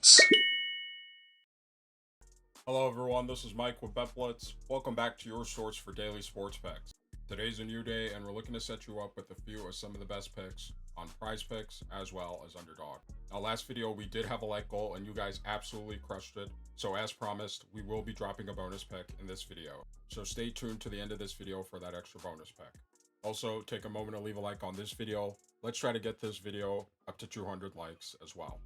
PrizePicks. Hello everyone, this is Mike with BetBlitz. Welcome back to your source for daily sports picks. Today's a new day and we're looking to set you up with a few of some of the best picks on PrizePicks as well as Underdog. Now last video we did have a like goal and you guys absolutely crushed it. So as promised, we will be dropping a bonus pick in this video. So stay tuned to the end of this video for that extra bonus pick. Also, take a moment to leave a like on this video. Let's try to get this video up to 200 likes as well.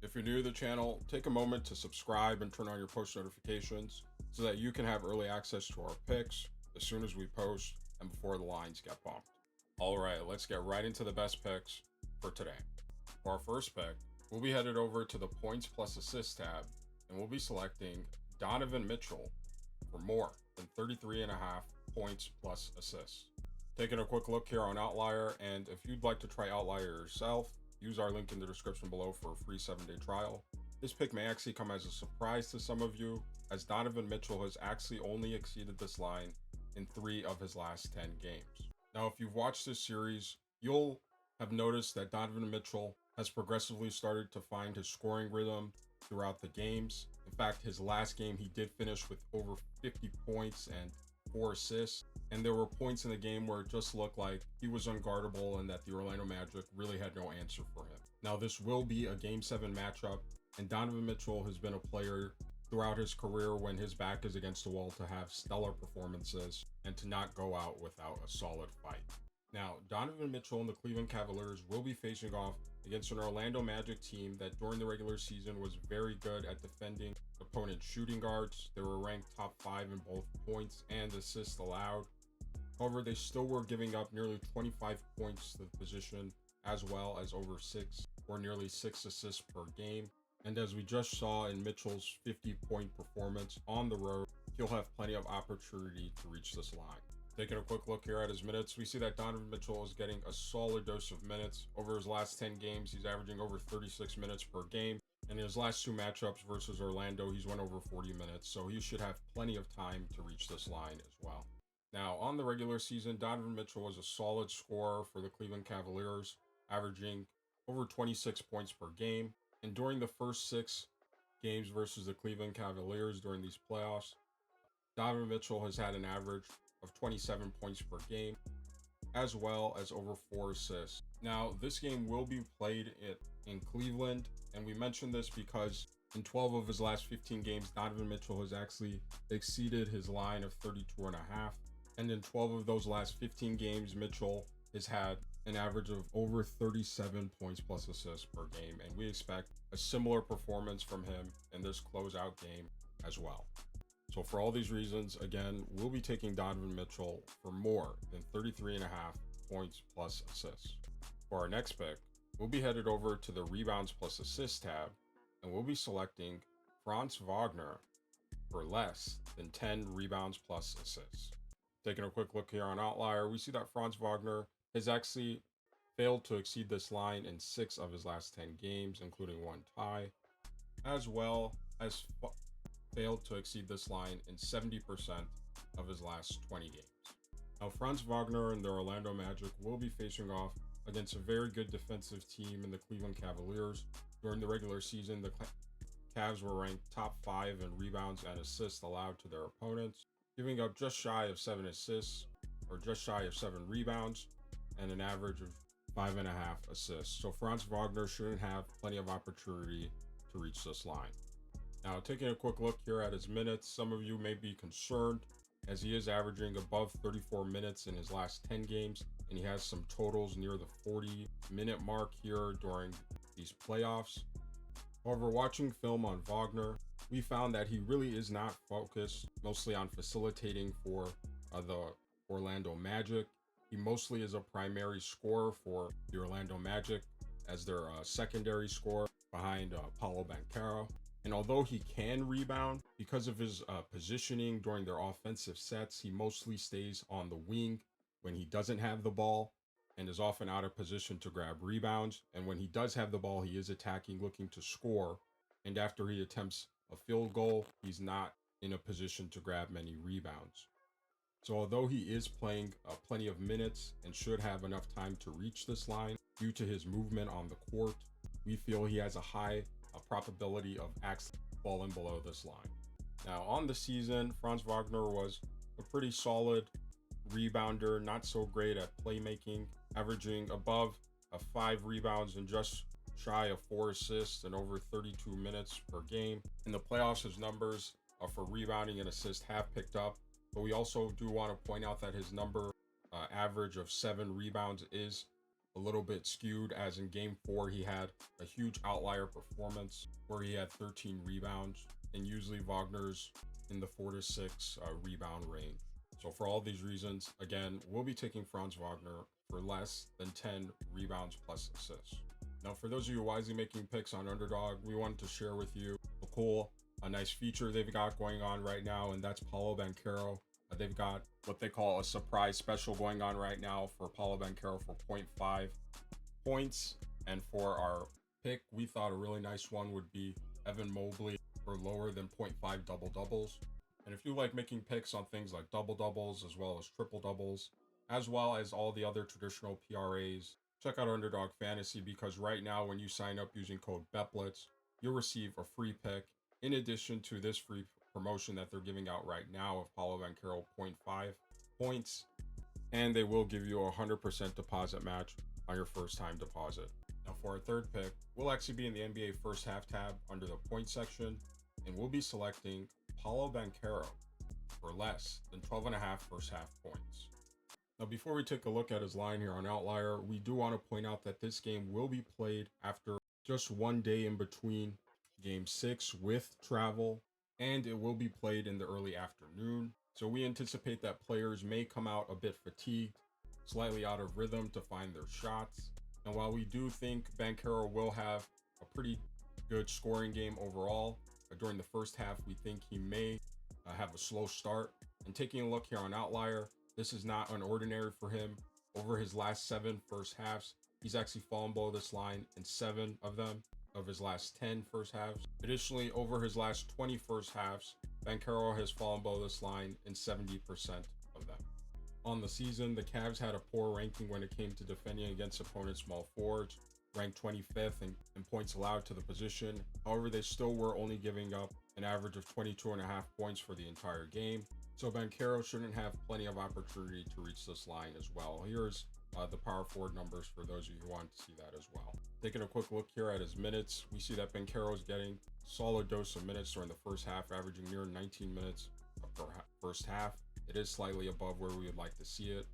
If you're new to the channel, take a moment to subscribe and turn on your post notifications so that you can have early access to our picks as soon as we post and before the lines get bumped. All right, let's get right into the best picks for today. For our first pick, we'll be headed over to the points plus assists tab and we'll be selecting Donovan Mitchell for more than 33.5 points plus assists. Taking a quick look here on Outlier, and if you'd like to try Outlier yourself, use our link in the description below for a free 7-day trial. This pick may actually come as a surprise to some of you, as Donovan Mitchell has actually only exceeded this line in 3 of his last 10 games. Now, if you've watched this series, you'll have noticed that Donovan Mitchell has progressively started to find his scoring rhythm throughout the games. In fact, his last game, he did finish with over 50 points and 4 assists. And there were points in the game where it just looked like he was unguardable and that the Orlando Magic really had no answer for him. Now, this will be a Game 7 matchup, and Donovan Mitchell has been a player throughout his career when his back is against the wall to have stellar performances and to not go out without a solid fight. Now, Donovan Mitchell and the Cleveland Cavaliers will be facing off against an Orlando Magic team that during the regular season was very good at defending opponent shooting guards. They were ranked top 5 in both points and assists allowed. However, they still were giving up nearly 25 points to the position, as well as over 6 or nearly 6 assists per game. And as we just saw in Mitchell's 50-point performance on the road, he'll have plenty of opportunity to reach this line. Taking a quick look here at his minutes, we see that Donovan Mitchell is getting a solid dose of minutes. Over his last 10 games, he's averaging over 36 minutes per game. And in his last 2 matchups versus Orlando, he's went over 40 minutes, so he should have plenty of time to reach this line as well. Now, on the regular season, Donovan Mitchell was a solid scorer for the Cleveland Cavaliers, averaging over 26 points per game. And during the first 6 games versus the Cleveland Cavaliers during these playoffs, Donovan Mitchell has had an average of 27 points per game, as well as over 4 assists. Now, this game will be played in Cleveland, and we mentioned this because in 12 of his last 15 games, Donovan Mitchell has actually exceeded his line of 32.5. And in 12 of those last 15 games, Mitchell has had an average of over 37 points plus assists per game. And we expect a similar performance from him in this closeout game as well. So for all these reasons, again, we'll be taking Donovan Mitchell for more than 33.5 points plus assists. For our next pick, we'll be headed over to the rebounds plus assists tab, and we'll be selecting Franz Wagner for less than 10 rebounds plus assists. Taking a quick look here on Outlier, we see that Franz Wagner has actually failed to exceed this line in 6 of his last 10 games, including 1 tie, as well as failed to exceed this line in 70% of his last 20 games. Now, Franz Wagner and the Orlando Magic will be facing off against a very good defensive team in the Cleveland Cavaliers. During the regular season, the Cavs were ranked top 5 in rebounds and assists allowed to their opponents, giving up just shy of 7 assists or just shy of 7 rebounds and an average of 5.5 assists. So Franz Wagner shouldn't have plenty of opportunity to reach this line. Now, taking a quick look here at his minutes, some of you may be concerned as he is averaging above 34 minutes in his last 10 games, and he has some totals near the 40-minute mark here during these playoffs. However, watching film on Wagner, we found that he really is not focused mostly on facilitating for the Orlando Magic. He mostly is a primary scorer for the Orlando Magic as their secondary scorer behind Paulo Banchero. And although he can rebound, because of his positioning during their offensive sets, he mostly stays on the wing when he doesn't have the ball and is often out of position to grab rebounds. And when he does have the ball, he is attacking, looking to score. And after he attempts a field goal, he's not in a position to grab many rebounds. So although he is playing plenty of minutes and should have enough time to reach this line due to his movement on the court, we feel he has a high probability of actually falling below this line. Now, on the season, Franz Wagner was a pretty solid rebounder, not so great at playmaking, averaging above 5 rebounds and just shy of 4 assists in over 32 minutes per game. In the playoffs, his numbers for rebounding and assists have picked up, but we also do want to point out that his number average of 7 rebounds is a little bit skewed, as in game 4 he had a huge outlier performance where he had 13 rebounds, and usually Wagner's in the 4 to 6 rebound range. So for all these reasons, again, we'll be taking Franz Wagner for less than 10 rebounds plus assists. Now, for those of you wisely making picks on Underdog, we wanted to share with you a nice feature they've got going on right now, and that's Paulo Banchero. They've got what they call a surprise special going on right now for Paulo Banchero for 0.5 points. And for our pick, we thought a really nice one would be Evan Mobley for lower than 0.5 double-doubles. And if you like making picks on things like double-doubles as well as triple-doubles, as well as all the other traditional PRAs, check out Underdog Fantasy, because right now when you sign up using code BEPLETS, you'll receive a free pick in addition to this free promotion that they're giving out right now of Paulo Banchero 0.5 points, and they will give you a 100% deposit match on your first time deposit. Now for our third pick, we'll actually be in the NBA first half tab under the point section, and we'll be selecting Paulo Banchero for less than 12.5 first half points. Now before we take a look at his line here on Outlier, we do want to point out that this game will be played after just one day in between game 6 with travel, and it will be played in the early afternoon. So we anticipate that players may come out a bit fatigued, slightly out of rhythm to find their shots. And while we do think Banchero will have a pretty good scoring game overall, during the first half, we think he may have a slow start. And taking a look here on Outlier, this is not unordinary for him. Over his last 7 first halves, he's actually fallen below this line in 7 of them, of his last 10 first halves. Additionally, over his last 20 first halves, Banchero has fallen below this line in 70% of them. On the season, the Cavs had a poor ranking when it came to defending against opponents' small forwards, ranked 25th in points allowed to the position. However, they still were only giving up an average of 22.5 points for the entire game. So Banchero shouldn't have plenty of opportunity to reach this line as well. Here's the power forward numbers for those of you who want to see that as well. Taking a quick look here at his minutes, we see that Banchero is getting a solid dose of minutes during the first half, averaging near 19 minutes per first half. It is slightly above where we would like to see it.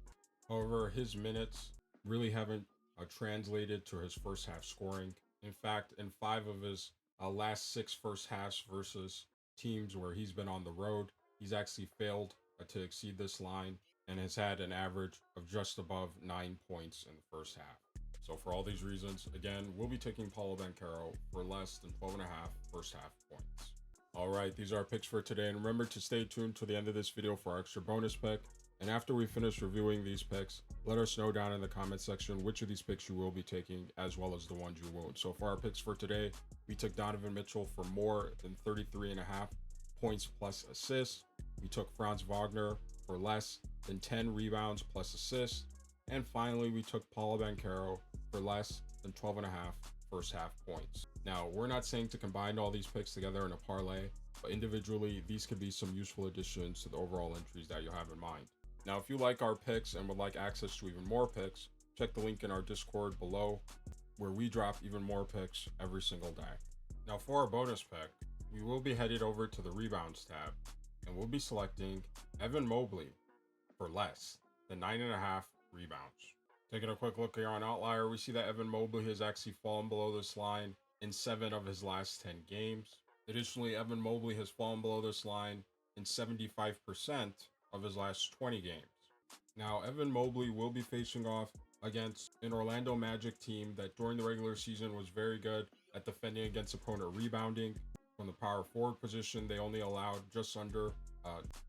However, his minutes really haven't translated to his first half scoring. In fact, in 5 of his last 6 first halves versus teams where he's been on the road, he's actually failed to exceed this line and has had an average of just above 9 points in the first half. So for all these reasons, again, we'll be taking Paulo Banchero for less than 12.5 first half points. All right, these are our picks for today, and remember to stay tuned to the end of this video for our extra bonus pick. And after we finish reviewing these picks, let us know down in the comment section which of these picks you will be taking, as well as the ones you won't. So for our picks for today, we took Donovan Mitchell for more than 33.5 points plus assists. We took Franz Wagner for less than 10 rebounds plus assists. And finally, we took Paulo Banchero for less than 12.5 first half points. Now, we're not saying to combine all these picks together in a parlay, but individually, these could be some useful additions to the overall entries that you have in mind. Now, if you like our picks and would like access to even more picks, check the link in our Discord below, where we drop even more picks every single day. Now, for our bonus pick, we will be headed over to the rebounds tab, and we'll be selecting Evan Mobley for less than 9.5 rebounds. Taking a quick look here on Outlier, we see that Evan Mobley has actually fallen below this line in 7 of his last 10 games. Additionally, Evan Mobley has fallen below this line in 75% of his last 20 games. Now, Evan Mobley will be facing off against an Orlando Magic team that during the regular season was very good at defending against opponent rebounding. From the power forward position, they only allowed just under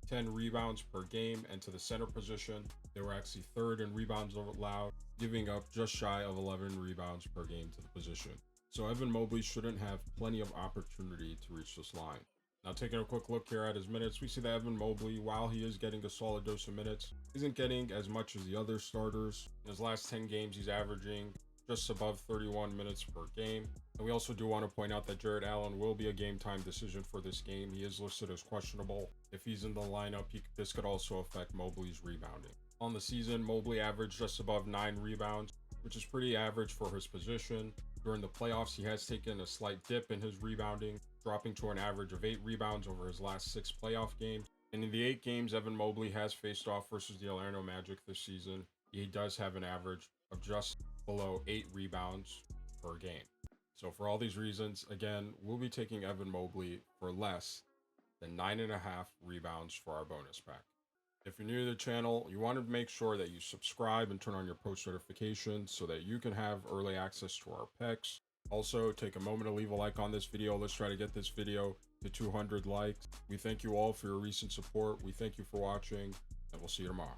10 rebounds per game, and to the center position, they were actually 3rd in rebounds allowed, giving up just shy of 11 rebounds per game to the position. So Evan Mobley shouldn't have plenty of opportunity to reach this line. Now, taking a quick look here at his minutes, we see that Evan Mobley, while he is getting a solid dose of minutes, isn't getting as much as the other starters. In his last 10 games, he's averaging just above 31 minutes per game. And we also do want to point out that Jared Allen will be a game time decision for this game. He is listed as questionable. If he's in the lineup, this could also affect Mobley's rebounding. On the season, Mobley averaged just above 9 rebounds, which is pretty average for his position. During the playoffs, he has taken a slight dip in his rebounding, dropping to an average of 8 rebounds over his last 6 playoff games. And in the 8 games Evan Mobley has faced off versus the Orlando Magic this season, he does have an average of just below 8 rebounds per game. So for all these reasons, again, we'll be taking Evan Mobley for less than 9.5 rebounds for our bonus pack. If you're new to the channel, you want to make sure that you subscribe and turn on your post notifications so that you can have early access to our picks. Also, take a moment to leave a like on this video. Let's try to get this video to 200 likes. We thank you all for your recent support. We thank you for watching, and we'll see you tomorrow.